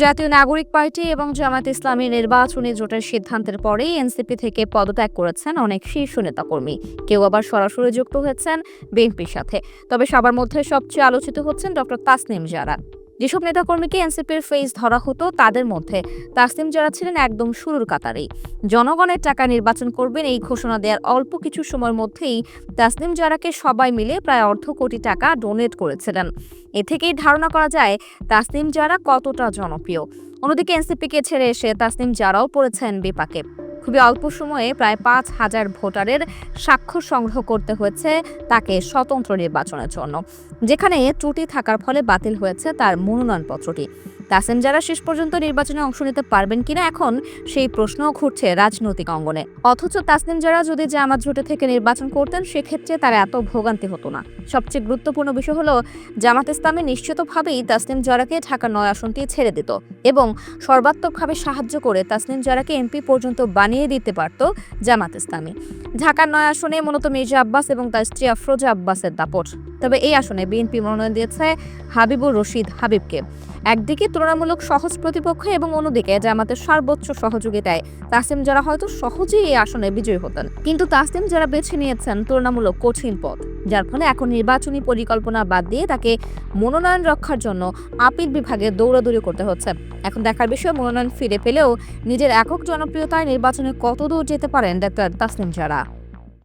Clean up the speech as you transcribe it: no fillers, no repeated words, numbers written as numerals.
জাতীয় নাগরিক পার্টি এবং জামায়াতে ইসলামী নির্বাচনী জোটের সিদ্ধান্তের পরেই এনসিপি থেকে পদত্যাগ করেছেন অনেক শীর্ষ নেতাকর্মী। কেউ আবার সরাসরি যুক্ত হয়েছেন বিএনপির সাথে। তবে সবার মধ্যে সবচেয়ে আলোচিত হচ্ছেন ডক্টর তাসনিম জারা। যেসব নেতাকর্মীকে এনসিপির ফেস ধরা হতো তাদের মধ্যে তাসনিম জারা ছিলেন একদম শুরুর কাতারেই। জনগণের টাকা নির্বাচন করবেন এই ঘোষণা দেওয়ার অল্প কিছু সময়ের মধ্যেই তাসনিম জারাকে সবাই মিলে প্রায় অর্ধ কোটি টাকা ডোনেট করেছিলেন। এ থেকেই ধারণা করা যায় তাসনিম জারা কতটা জনপ্রিয়। অন্যদিকে এনসিপিকে ছেড়ে এসে তাসনিম জারাও পড়েছেন বিপাকে। খুবই অল্প সময়ে প্রায় 5,000 ভোটারের স্বাক্ষর সংগ্রহ করতে হয়েছে তাকে স্বতন্ত্র নির্বাচনের জন্য, যেখানে ত্রুটি থাকার ফলে বাতিল হয়েছে তার মনোনয়নপত্রটি। তাসনিম জারা শেষ পর্যন্ত নির্বাচনে অংশ নিতে পারবেন কিনা এখন সেই প্রশ্নও ঘুরছে রাজনৈতিক অঙ্গনে। অথচ তাসনিম জারা যদি জামাত জোটে থেকে নির্বাচন করতেন সেক্ষেত্রে তার এত ভোগান্তি হতো না। সবচেয়ে গুরুত্বপূর্ণ বিষয় হলো জামাত ইসলামী নিশ্চিতভাবেই তাসনিম জারাকে ঢাকার 9 আসনটি ছেড়ে দিত এবং সর্বাত্মকভাবে সাহায্য করে তাসনিম জারাকে এমপি পর্যন্ত বানিয়ে দিতে পারত জামাত ইসলামী। ঢাকার 9 আসনে মূলত মির্জা আব্বাস এবং তার স্ত্রী আফরোজা আব্বাসের দাপট। তবে এই আসনে বিএনপি মনোনয়ন দিয়েছে হাবিবুর রশিদ হাবিবকে। একদিকে তুলনামূলক সহজ প্রতিপক্ষ এবং অন্যদিকে জামাতের সর্বোচ্চ সহযোগিতায় তাসনিম জারা হয়তো সহজেই এই আসনে বিজয়ী হতেন। কিন্তু তাসনিম জারা বেছে নিয়েছেন তুলনামূলক কঠিন পথ, যার ফলে এখন নির্বাচনী পরিকল্পনা বাদ দিয়ে তাকে মনোনয়ন রক্ষার জন্য আপিল বিভাগে দৌড়াদৌড়ি করতে হচ্ছে। এখন দেখার বিষয় মনোনয়ন ফিরে পেলেও নিজের একক জনপ্রিয়তায় নির্বাচনে কতদূর যেতে পারেন ডক্টর তাসনিম জারা।